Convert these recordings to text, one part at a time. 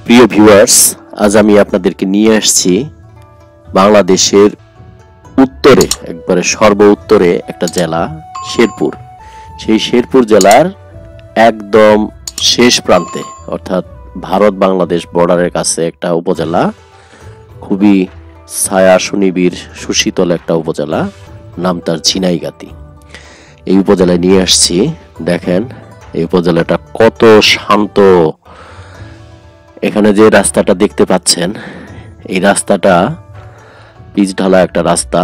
প্রিয় ভিউয়ার্স, আজ আমি আপনাদেরকে নিয়ে আসছি বাংলাদেশের উত্তরে, একবারে সর্ব উত্তরে একটা জেলা শেরপুর। সেই শেরপুর জেলার একদম শেষ প্রান্তে, অর্থাৎ ভারত বাংলাদেশ বর্ডারের কাছে একটা উপজেলা, খুবই ছায়া সুনিবিড় সুশীতল একটা উপজেলা, নাম তার ঝিনাইগাতি। এই উপজেলায় নিয়ে আসছি। দেখেন এই উপজেলাটা কত শান্ত। এখানে যে রাস্তাটা দেখতে পাচ্ছেন, এই রাস্তাটা পিচ ঢালা একটা রাস্তা।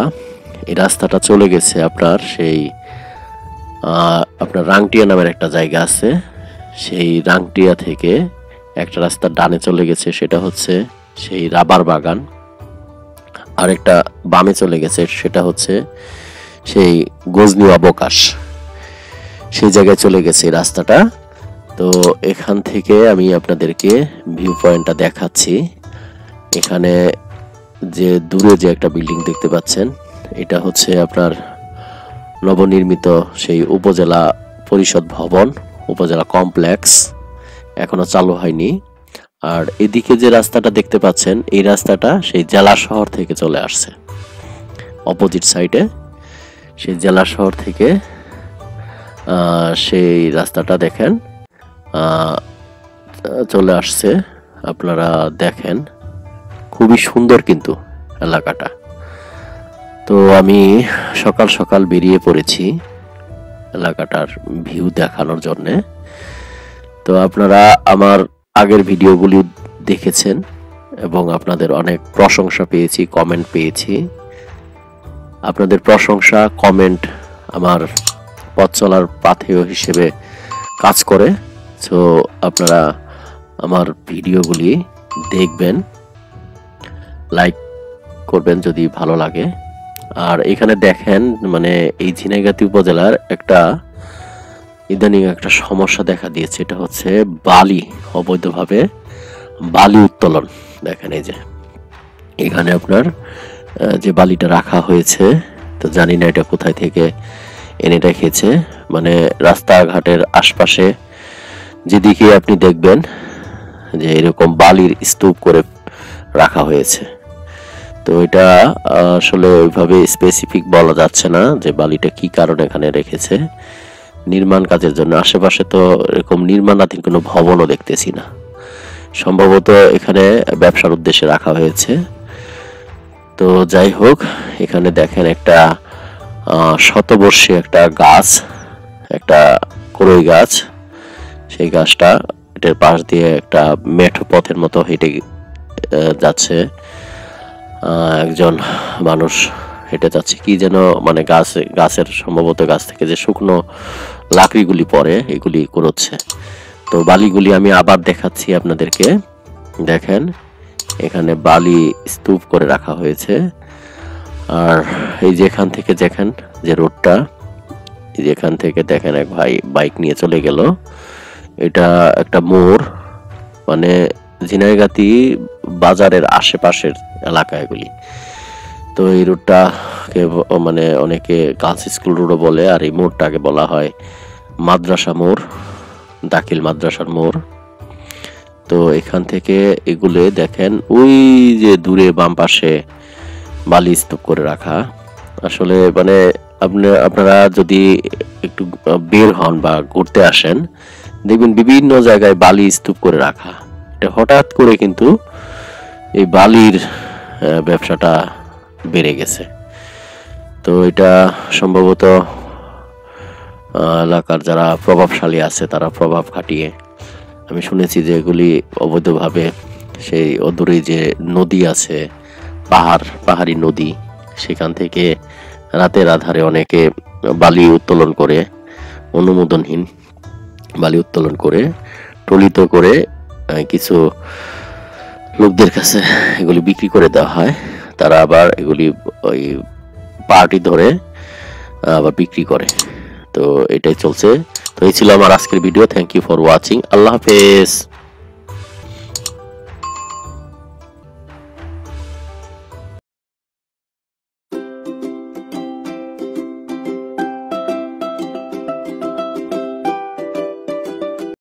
এই রাস্তাটা চলে গেছে আপনার আপনার রাংটিয়া নামের একটা জায়গা আছে, সেই রাংটিয়া থেকে একটা রাস্তা ডানে চলে গেছে, সেটা হচ্ছে সেই রাবার বাগান। আরেকটা বামে চলে গেছে, সেটা হচ্ছে সেই গজনি অবকাশ। সেই জায়গায় চলে গেছে এই রাস্তাটা। তো এখান থেকে আমি আপনাদেরকে ভিউ পয়েন্টটা দেখাচ্ছি। এখানে যে দূরে যে একটা বিল্ডিং দেখতে পাচ্ছেন, এটা হচ্ছে আপনার নবনির্মিত সেই উপজেলা পরিষদ ভবন, উপজেলা কমপ্লেক্স, এখনো চালু হয়নি। আর এদিকে যে রাস্তাটা দেখতে পাচ্ছেন, এই রাস্তাটা সেই জেলা শহর থেকে চলে আসছে। অপোজিট সাইডে সেই জেলা শহর থেকে সেই রাস্তাটা দেখেন চলে আসছে। আপনারা দেখেন, খুবই সুন্দর কিন্তু এলাকাটা। তো আমি সকাল সকাল বেরিয়ে পড়েছি এলাকাটার ভিউ দেখানোর জন্যে। তো আপনারা আমার আগের ভিডিওগুলি দেখেছেন এবং আপনাদের অনেক প্রশংসা পেয়েছি, কমেন্ট পেয়েছি। আপনাদের প্রশংসা, কমেন্ট আমার পথ চলার পাথেয় হিসেবে কাজ করে। তো আপনারা আমার ভিডিওগুলি দেখবেন, লাইক করবেন যদি ভালো লাগে। আর এখানে দেখেন, মানে এই ঝিনাইগাতি উপজেলার একটা ইদানিং একটা সমস্যা দেখা দিয়েছে। এটা হচ্ছে বালি, অবৈধভাবে বালি উত্তোলন। দেখেন এই যে এখানে আপনার যে বালিটা রাখা হয়েছে, তো জানি না এটা কোথায় থেকে এনে রেখেছে। মানে রাস্তাঘাটের আশপাশে যেদিকে আপনি দেখবেন যে এরকম বালির স্তূপ করে রাখা হয়েছে। তো এটা আসলে ওইভাবে স্পেসিফিক বলা যাচ্ছে না যে বালিটা কি কারণে এখানে রেখেছে। নির্মাণ কাজের জন্য। আশেপাশে তো এরকম নির্মাণাধীন কোনো ভবনও দেখতেছি না। সম্ভবত এখানে ব্যবসার উদ্দেশ্যে রাখা হয়েছে। তো যাই হোক, এখানে দেখেন একটা শতবর্ষী একটা গাছ, একটা কড়ই গাছ। সেই গাছটা, এটার পাশ দিয়ে একটা মেঠো পথের মতো হেঁটে যাচ্ছে একজন মানুষ, হেঁটে যাচ্ছে। কি যেন মানে গাছের সম্ভবত গাছ থেকে যে শুকনো লাকড়িগুলি পড়ে, এগুলি কুড়োচ্ছে। তো বালিগুলি আমি আবার দেখাচ্ছি আপনাদেরকে। দেখেন এখানে বালি স্তূপ করে রাখা হয়েছে। আর এই যে এখান থেকে দেখেন যে রোডটা, যেখান থেকে দেখেন এক ভাই বাইক নিয়ে চলে গেল। এটা একটা মোড়, মানে ঝিনাইগাতি বাজারের আশেপাশের এলাকা এগুলি। তো এই রোডটাকে মানে অনেকে গার্লস স্কুল রোডও বলে, আর এই মোড়টাকে বলা হয় মাদ্রাসা মোড়, দাখিল মাদ্রাসার মোড়। তো এখান থেকে এগুলো দেখেন, ওই যে দূরে বাম পাশে বালি স্তূপ করে রাখা। আসলে মানে আপনারা যদি একটু বের হন বা ঘুরতে আসেন, দেখবেন বিভিন্ন জায়গায় বালি স্তূপ করে রাখা। এটা হঠাৎ করে কিন্তু এই বালির ব্যবসাটা বেড়ে গেছে। তো এটা সম্ভবত এলাকার যারা প্রভাবশালী আছে, তারা প্রভাব খাটিয়ে, আমি শুনেছি যে এগুলি অবৈধভাবে সেই অদূরে যে নদী আছে, পাহাড়ি নদী, সেখান থেকে রাতের আধারে অনেকে বালি উত্তোলন করে, অনুমোদনহীন বালি উত্তোলন করে টলিত করে কিছু লোকদের কাছে এগুলি বিক্রি করে দেওয়া হয়। তারা আবার এগুলি ওই পার্টি ধরে আবার বিক্রি করে। তো এটাই চলছে। তো এই ছিল আমার আজকের video. Thank you for watching. আল্লাহ হাফেজ।